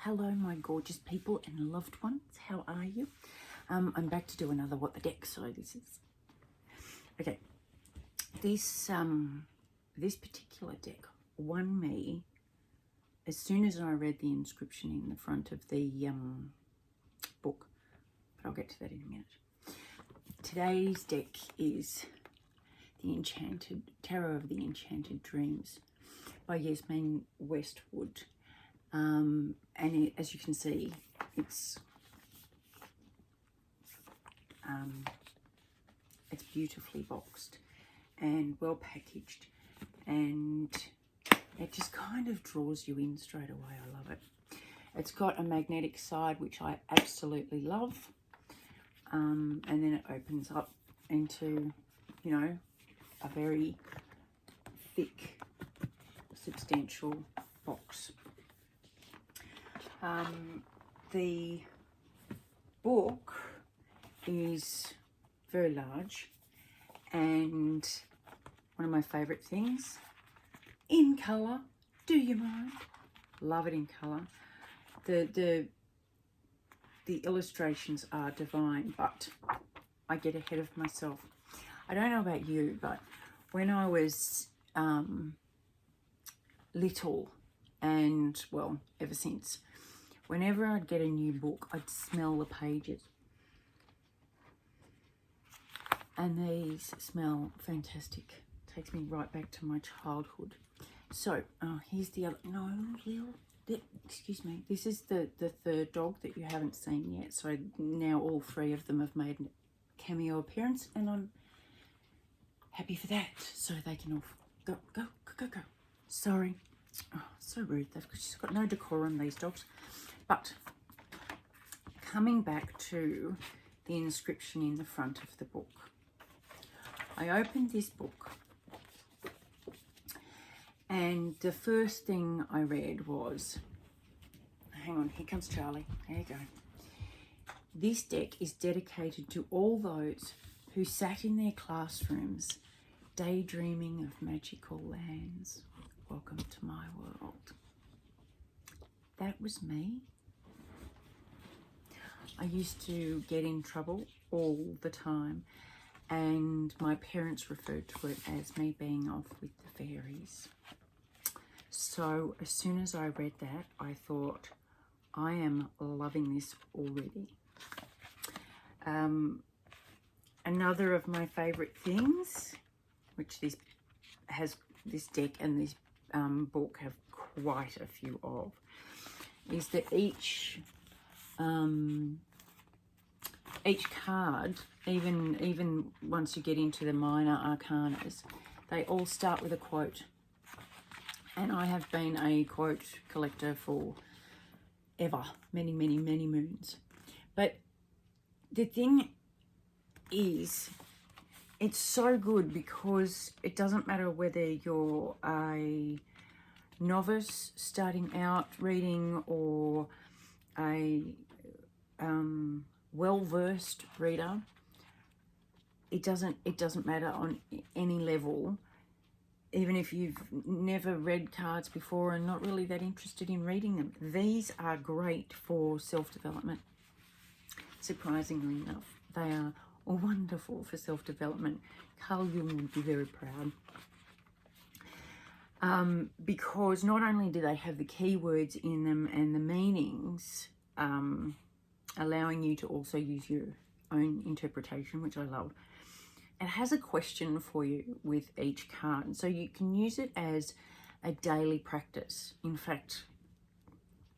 Hello, my gorgeous people and loved ones. How are you? I'm back to do another What the Deck. So this is okay. This particular deck won me as soon as I read the inscription in the front of the book. But I'll get to that in a minute. Today's deck is the Enchanted Tarot of the Enchanted Dreams by Yasmeen Westwood. And as you can see, it's beautifully boxed and well packaged, and it just kind of draws you in straight away. I love it. It's got a magnetic side, which I absolutely love, and then it opens up into, you know, a very thick, substantial box. The book is very large and one of my favourite things, in colour. Do you mind? Love it in colour. The illustrations are divine, but I get ahead of myself. I don't know about you, but when I was little, and well, ever since, whenever I'd get a new book, I'd smell the pages. And these smell fantastic. Takes me right back to my childhood. So, here's the other, no, Lil, excuse me. This is the third dog that you haven't seen yet. So now all three of them have made a cameo appearance, and I'm happy for that. So they can all go. Sorry. Oh, so rude. They've just got no decorum, these dogs. But coming back to the inscription in the front of the book, I opened this book and the first thing I read was, hang on, here comes Charlie. There you go. This deck is dedicated to all those who sat in their classrooms daydreaming of magical lands. Welcome to my world. That was me. I used to get in trouble all the time, and my parents referred to it as me being off with the fairies. So as soon as I read that, I thought, I am loving this already. Another of my favourite things, which this deck and this book have quite a few of, is that each card, even once you get into the minor arcanas, they all start with a quote. And I have been a quote collector for ever, many moons. But the thing is, it's so good because it doesn't matter whether you're a novice starting out reading or a well-versed reader. It doesn't matter on any level. Even if you've never read cards before and not really that interested in reading them, these are great for self-development. Surprisingly enough, they are wonderful for self-development. Carl Jung would be very proud. Because not only do they have the keywords in them and the meanings, allowing you to also use your own interpretation, which I love. It has a question for you with each card, so you can use it as a daily practice. In fact,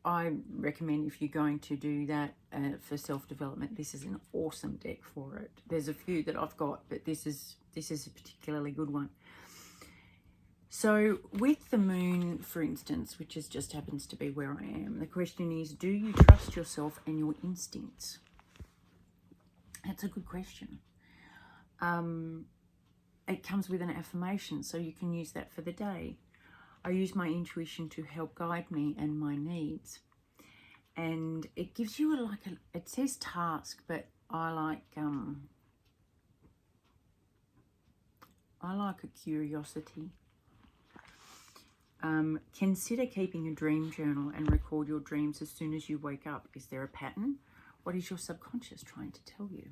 I recommend, if you're going to do that for self-development, this is an awesome deck for it. There's a few that I've got, but this is a particularly good one. So with the moon, for instance, which just happens to be where I am, the question is, do you trust yourself and your instincts? That's a good question. It comes with an affirmation, so you can use that for the day. I use my intuition to help guide me and my needs. And it gives you it says task, but I like a curiosity. Consider keeping a dream journal and record your dreams as soon as you wake up. Is there a pattern? What is your subconscious trying to tell you?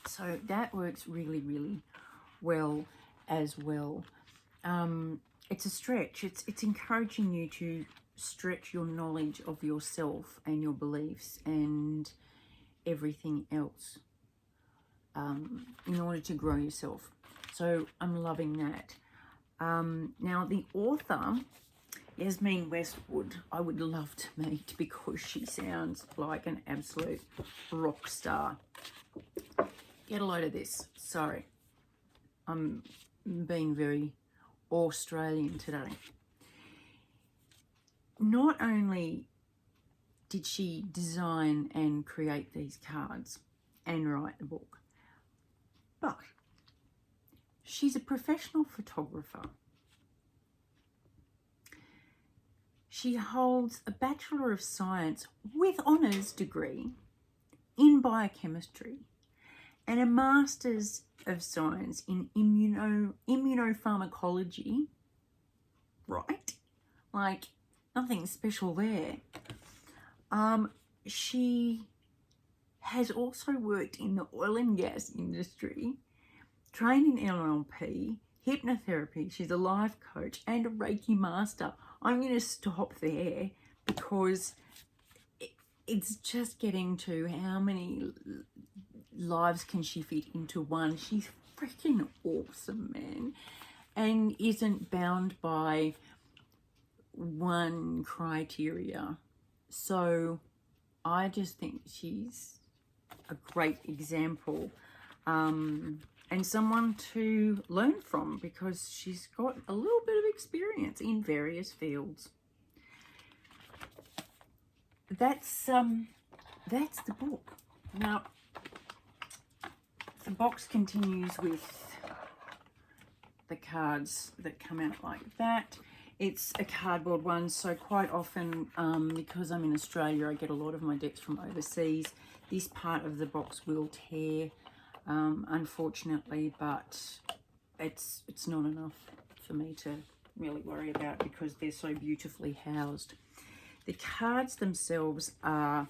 So that works really, really well as well. It's a stretch. It's encouraging you to stretch your knowledge of yourself and your beliefs and everything else in order to grow yourself. So I'm loving that. Now the author, Yasmeen Westwood, I would love to meet because she sounds like an absolute rock star. Get a load of this. Sorry, I'm being very Australian today. Not only did she design and create these cards and write the book, but she's a professional photographer. She holds a Bachelor of Science with honours degree in biochemistry and a Master's of Science in immunopharmacology, right? Like, nothing special there. She has also worked in the oil and gas industry, trained in NLP, hypnotherapy. She's a life coach and a Reiki master. I'm going to stop there because it's just getting to how many lives can she fit into one. She's freaking awesome, man, and isn't bound by one criteria. So I just think she's a great example and someone to learn from because she's got a little bit of experience in various fields. That's the book. Now the box continues with the cards that come out like that. It's a cardboard one, so quite often, because I'm in Australia, I get a lot of my decks from overseas. This part of the box will tear, unfortunately, but it's not enough for me to really worry about because they're so beautifully housed. The cards themselves are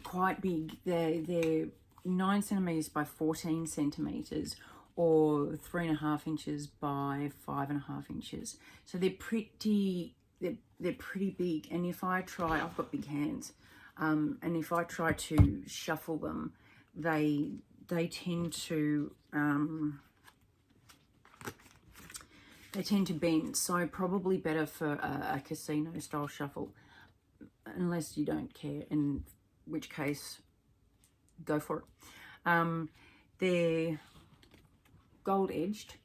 quite big. They're 9 centimeters by 14 centimeters, or 3.5 inches by 5.5 inches. So they're pretty big. And if I try, I've got big hands, and if I try to shuffle them, they tend to bend. So probably better for a casino style shuffle, unless you don't care, in which case go for it. They're gold edged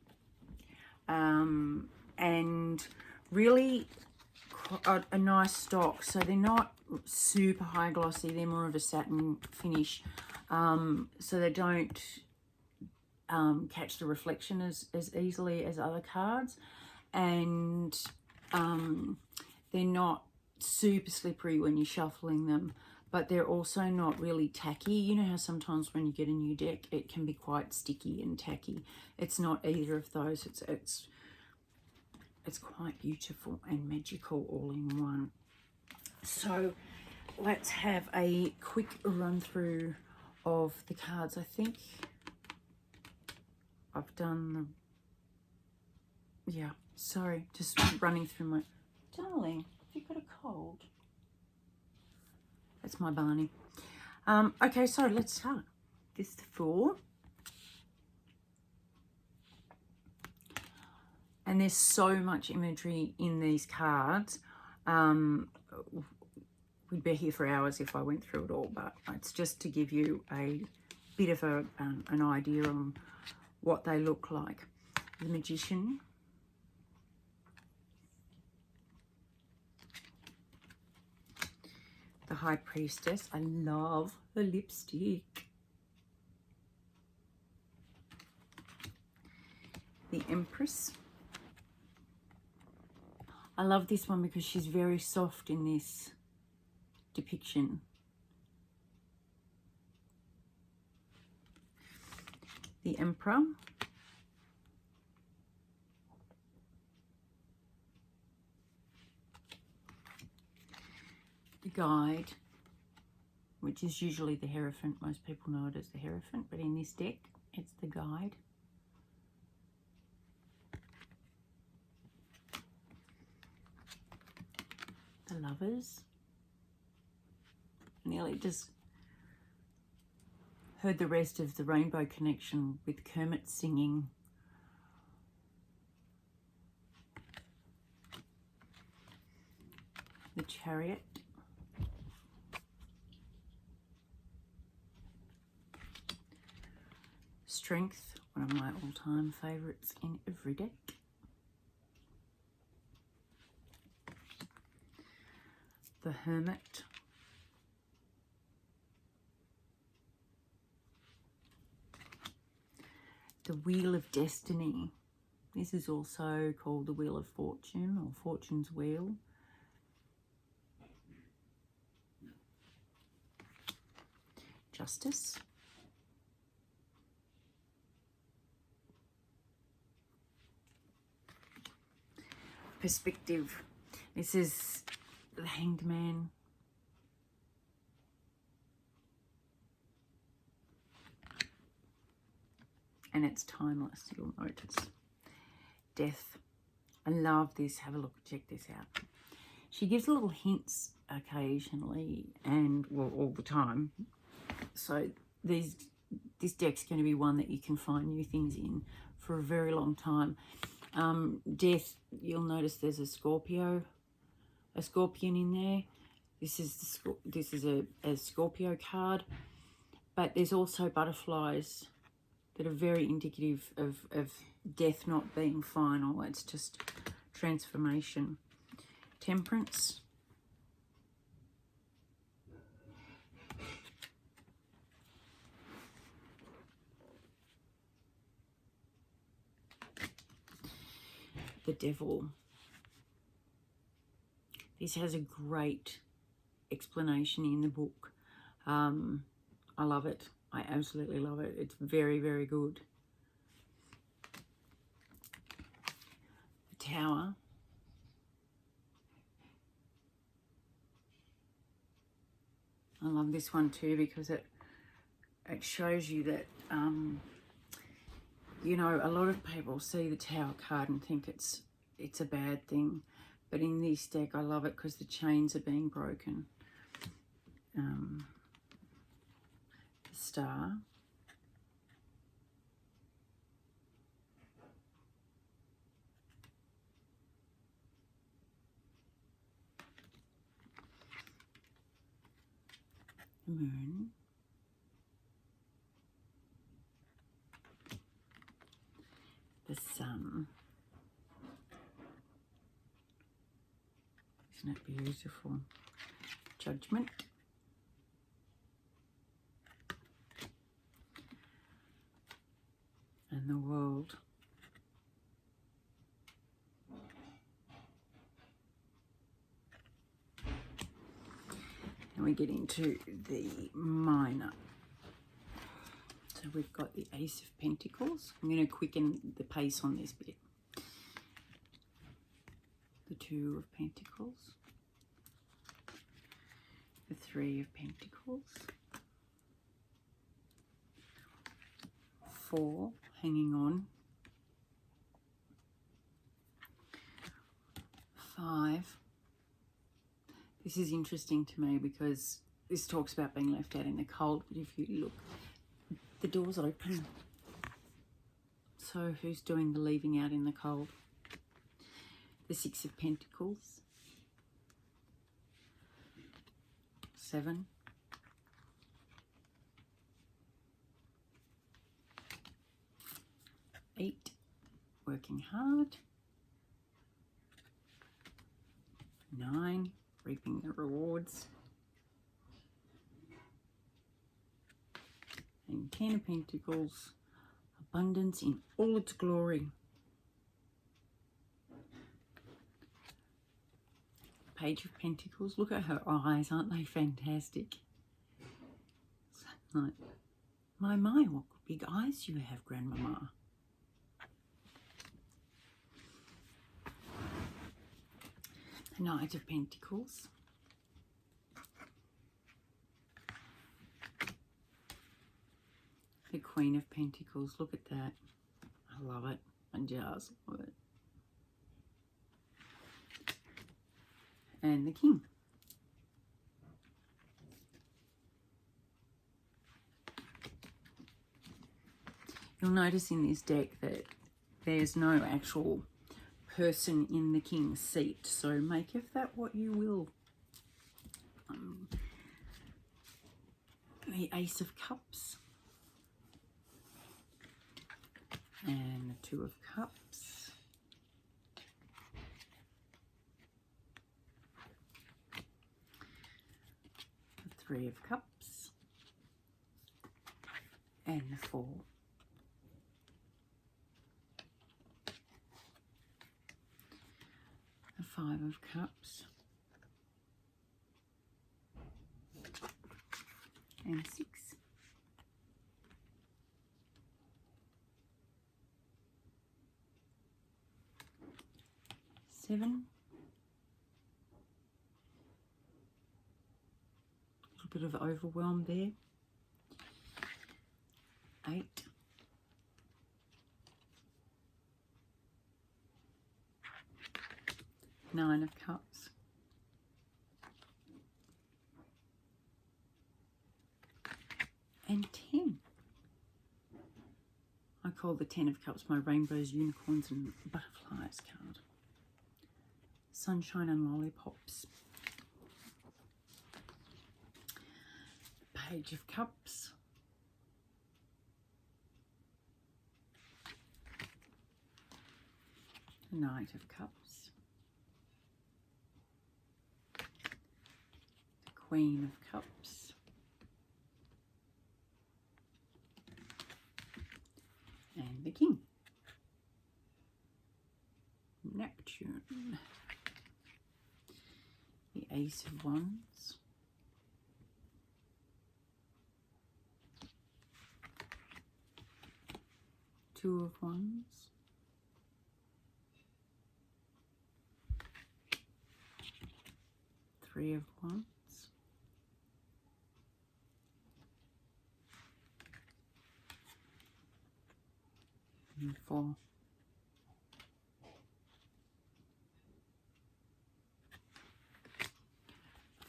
and really a nice stock, so they're not super high glossy, they're more of a satin finish, so they don't catch the reflection as easily as other cards, and they're not super slippery when you're shuffling them, but they're also not really tacky. You know how sometimes when you get a new deck, it can be quite sticky and tacky. It's not either of those. It's quite beautiful and magical all in one. So let's have a quick run through of the cards. I think I've done the, yeah, sorry, just running through my, darling, have you got a cold? That's my Barney. Okay, so let's start. This is the Fool. And there's so much imagery in these cards. We'd be here for hours if I went through it all, but it's just to give you a bit of an idea on what they look like. The Magician. The High Priestess. I love the lipstick. The Empress. I love this one because she's very soft in this depiction. The Emperor. Guide, which is usually the Hierophant. Most people know it as the Hierophant, but in this deck, it's the Guide. The Lovers. Nearly just heard the rest of the Rainbow Connection with Kermit singing. The Chariot. Strength, one of my all-time favourites in every deck. The Hermit. The Wheel of Destiny. This is also called the Wheel of Fortune or Fortune's Wheel. Justice. Perspective. This is the Hanged Man. And it's timeless, you'll notice. Death. I love this. Have a look. Check this out. She gives little hints occasionally and, well, all the time. So this deck's going to be one that you can find new things in for a very long time. Death, you'll notice there's a scorpion in there. This is a Scorpio card, but there's also butterflies that are very indicative of death not being final. It's just transformation. Temperance. The Devil. This has a great explanation in the book. I love it. I absolutely love it. It's very, very good. The Tower. I love this one too because it shows you that, you know, a lot of people see the Tower card and think it's a bad thing. But in this deck, I love it because the chains are being broken. The Star. The Moon. The Sun. Isn't it beautiful? Judgment. And the World. And we get into the minor. So we've got the Ace of Pentacles. I'm going to quicken the pace on this bit. The Two of Pentacles. The Three of Pentacles. 4, hanging on. 5. This is interesting to me because this talks about being left out in the cold, but if you look, the door's open. So who's doing the leaving out in the cold? The Six of Pentacles. 7. 8, working hard. 9, reaping the rewards. And 10 of Pentacles, abundance in all its glory. Page of Pentacles, look at her eyes, aren't they fantastic? Like, my, what big eyes you have, Grandmama. Knight of Pentacles. The Queen of Pentacles. Look at that. I love it. I just love it. And the King. You'll notice in this deck that there's no actual person in the King's seat, so make of that what you will. The Ace of Cups and the Two of Cups, the Three of Cups and the Four. The Five of Cups and 6. 7. A little bit of overwhelm there. 8. 9 of Cups. And 10. I call the 10 of Cups my rainbows, unicorns and butterflies card. Sunshine and lollipops. Page of Cups. The Knight of Cups. The Queen of Cups. And the King. Neptune. The Ace of Wands. Two of Wands. Three of Wands. And 4.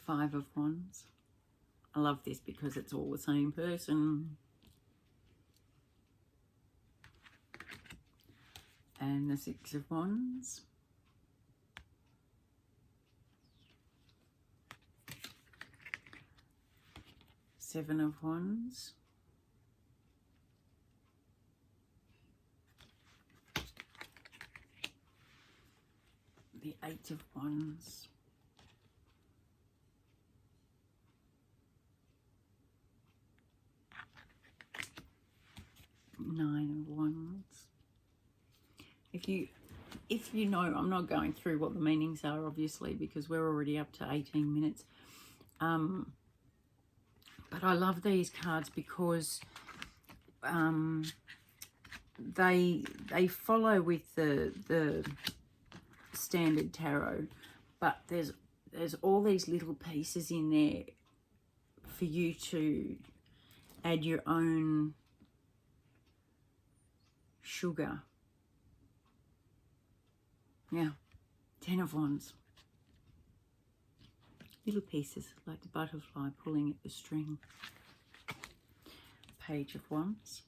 Five of Wands. I love this because it's all the same person. And the Six of Wands. Seven of Wands. The Eight of Wands. Nine of Wands. If you know, I'm not going through what the meanings are, obviously, because we're already up to 18 minutes. But I love these cards because they follow with the standard tarot, but there's all these little pieces in there for you to add your own sugar. Yeah, 10 of Wands. Little pieces like the butterfly pulling at the string. Page of Wands.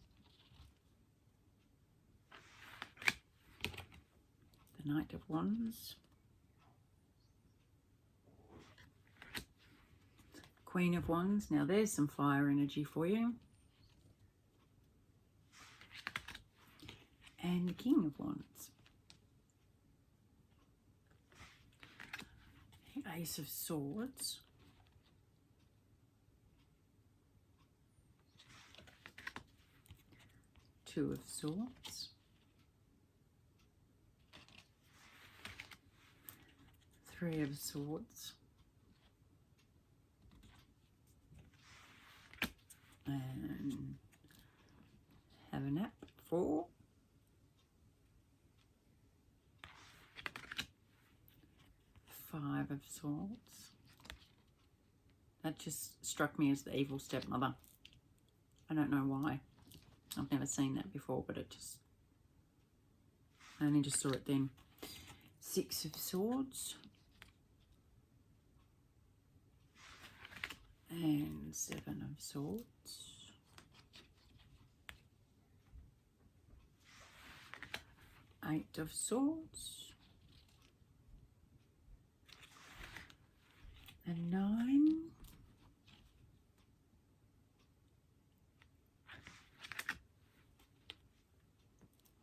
The Knight of Wands. Queen of Wands. Now there's some fire energy for you. And the King of Wands. The Ace of Swords. Two of Swords. Three of Swords. And have a nap. 4. Five of Swords. That just struck me as the evil stepmother. I don't know why. I've never seen that before, but I only just saw it then. 6 of Swords. And 7 of Swords. Eight of Swords. And 9.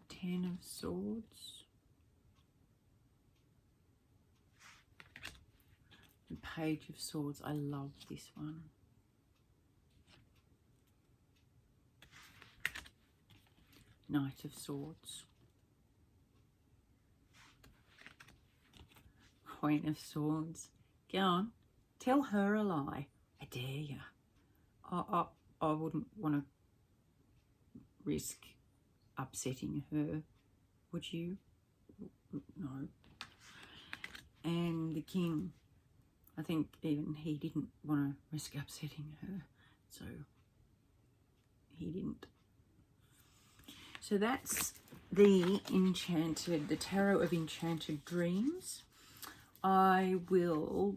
Ten of Swords. And Page of Swords. I love this one. Knight of Swords. Queen of Swords. Go on. Tell her a lie. I dare you. I wouldn't want to risk upsetting her, would you? No. And the King. I think even he didn't want to risk upsetting her, so he didn't. So that's the Tarot of Enchanted Dreams. I will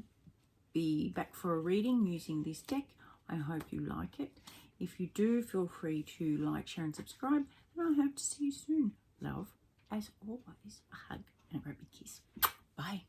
be back for a reading using this deck. I hope you like it. If you do, feel free to like, share and subscribe. And I hope to see you soon. Love, as always, a hug and a great big kiss. Bye.